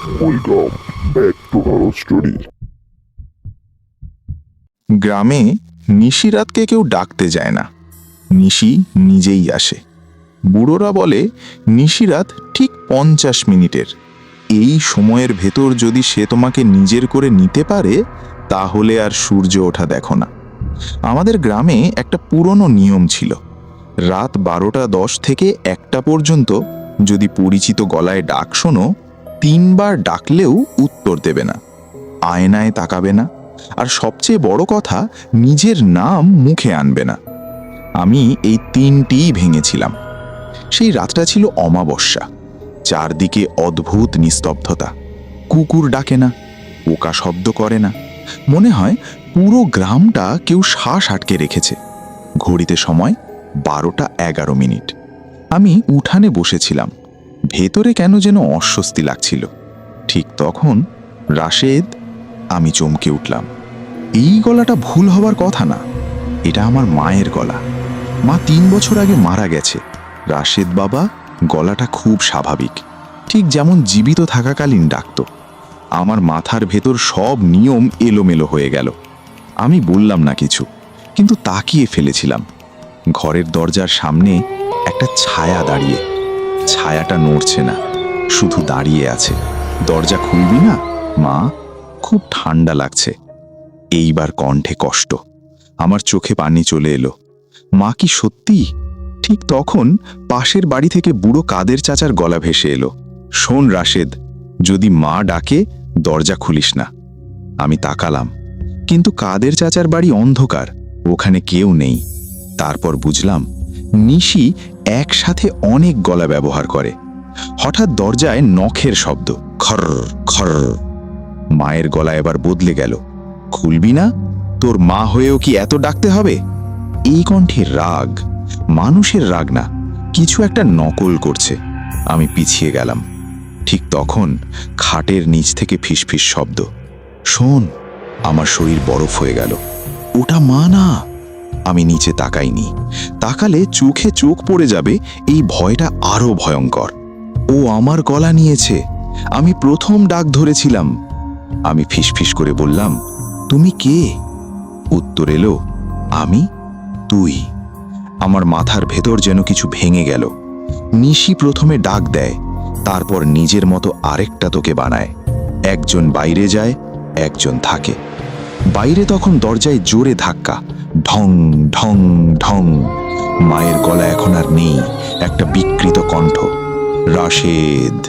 Welcome back to our story. গ্রামে নিশিরাতকে কেউ ডাকতে যায় না, নিশি নিজেই আসে। বুড়োরা বলে নিশিরাত ঠিক 50 মিনিটের। এই সময়ের ভেতর যদি সে তোমাকে নিজের করে নিতে পারে তাহলে আর সূর্য ওঠা দেখো না। আমাদের গ্রামে একটা পুরনো নিয়ম ছিল, রাত 12:10 থেকে 1টা পর্যন্ত যদি পরিচিত গলায় ডাক শোনো, 3 বার ডাকলেও উত্তর দেবে না, আয়নায় তাকাবে না, আর সবচেয়ে বড় কথা, নিজের নাম মুখে আনবে না। আমি এই 3টিই ভেঙেছিলাম। সেই রাতটা ছিল অমাবস্যা, চারদিকে অদ্ভুত নিস্তব্ধতা। কুকুর ডাকে না, পোকা শব্দ করে না, মনে হয় পুরো গ্রামটা কেউ শ্বাস আটকে রেখেছে। ঘড়িতে সময় 12:11। আমি উঠানে বসেছিলাম, ভেতরে কেন যেন অস্বস্তি লাগছিল। ঠিক তখন রাশেদ। আমি চমকে উঠলাম। এই গলাটা ভুল হবার কথা না, এটা আমার মায়ের গলা। মা 3 বছর আগে মারা গেছে। রাশেদ বাবা গলাটা খুব স্বাভাবিক, ঠিক যেমন জীবিত থাকাকালীন ডাকত। আমার মাথার ভেতর সব নিয়ম এলোমেলো হয়ে গেল। আমি বললাম না কিছু, কিন্তু তাকিয়ে ফেলেছিলাম। ঘরের দরজার সামনে একটা ছায়া দাঁড়িয়ে। ছায়াটা নড়ছে না, শুধু দাঁড়িয়ে আছে। দরজা খুলবি না মা? খুব ঠান্ডা লাগছে। এইবার কণ্ঠে কষ্ট। আমার চোখে পানি চলে এলো। মা কি সত্যি? ঠিক তখন পাশের বাড়ি থেকে বুড়ো কাদের চাচার গলা ভেসে এলো, শোন রাশেদ, যদি মা ডাকে দরজা খুলিস না। আমি তাকালাম, কিন্তু কাদের চাচার বাড়ি অন্ধকার, ওখানে কেউ নেই। তারপর বুঝলাম নিশি একসাথে অনেক গলা ব্যবহার করে। হঠাৎ দরজায় নখের শব্দ, খর খর। মায়ের গলা এবার বদলে গেল, খুলবি না? তোর মা হয়েও কি এত ডাকতে হবে? এই কণ্ঠে রাগ, মানুষের রাগ না, কিছু একটা নকল করছে। আমি পিছিয়ে গেলাম। ঠিক তখন খাটের নিচ থেকে ফিসফিস শব্দ, শোন। আমার শরীর বরফ হয়ে গেল। ওটা মা না। আমি নিচে তাকাইনি, তাকালে চোখে চোখ পড়ে যাবে, এই ভয়টা আরো ভয়ঙ্কর। ও আমার গলা নিয়েছে, আমি প্রথম ডাক ধরেছিলাম। আমি ফিসফিস করে বললাম, তুমি কে? উত্তর এলো, আমি, তুই। আমার মাথার ভেতর যেন কিছু ভেঙে গেল। নিশি প্রথমে ডাক দেয়, তারপর নিজের মতো আরেকটা তোকে বানায়। একজন বাইরে যায়, একজন থাকে। বাইরে তখন দরজায় জোরে ধাক্কা, ঢং ঢং ঢং। মায়ের গলা এখন আর নেই, একটা বিকৃত কণ্ঠ, রাশেদ।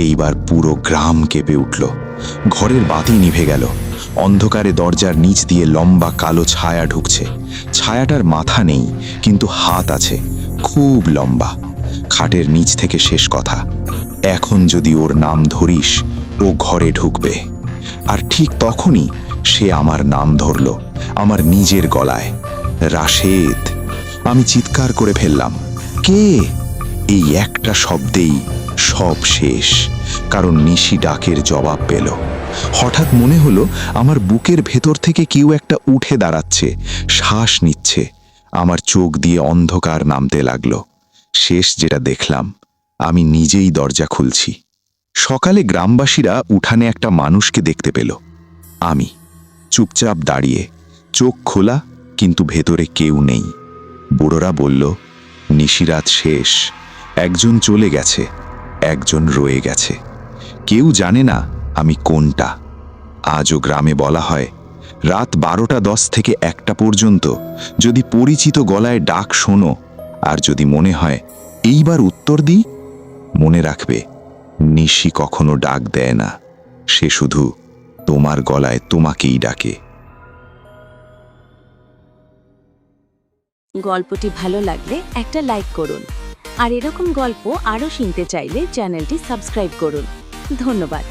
এইবার পুরো গ্রাম কেঁপে উঠল। ঘরের বাতি নিভে গেল। অন্ধকারে দরজার নিচ দিয়ে লম্বা কালো ছায়া ঢুকছে। ছায়াটার মাথা নেই, কিন্তু হাত আছে, খুব লম্বা। খাটের নিচ থেকে শেষ কথা, এখন যদি ওর নাম ধরিস ও ঘরে ঢুকবে। আর ঠিক তখনই সে আমার নাম ধরল, আমার নিজের গলায়, রাশেদ। আমি চিৎকার করে ফেললাম, কে? এই একটা শব্দেই সব শেষ, কারণ নিশি ডাকের জবাব পেল। হঠাৎ মনে হলো আমার বুকের ভেতর থেকে কেউ একটা উঠে দাঁড়াচ্ছে, শ্বাস নিচ্ছে। আমার চোখ দিয়ে অন্ধকার নামতে লাগলো। শেষ যেটা দেখলাম, আমি নিজেই দরজা খুলছি। সকালে গ্রামবাসীরা উঠানে একটা মানুষকে দেখতে পেল। আমি চুপচাপ দাঁড়িয়ে, চোখ খোলা, কিন্তু ভেতরে কেউ নেই। বুড়োরা বলল, নিশিরাত শেষ। একজন চলে গেছে, একজন রয়ে গেছে। কেউ জানে না আমি কোনটা। আজও গ্রামে বলা হয়, রাত 12:10 থেকে 1টা পর্যন্ত যদি পরিচিত গলায় ডাক শোনো, আর যদি মনে হয় এইবার উত্তর দিই, মনে রাখবে নিশি কখনো ডাক দেয় না, সে শুধু তোমার গলায় তোমাকেই ডাকে। গল্পটি ভালো লাগলে একটা লাইক করুন, আর এরকম গল্প আরও শুনতে চাইলে চ্যানেলটি সাবস্ক্রাইব করুন। ধন্যবাদ।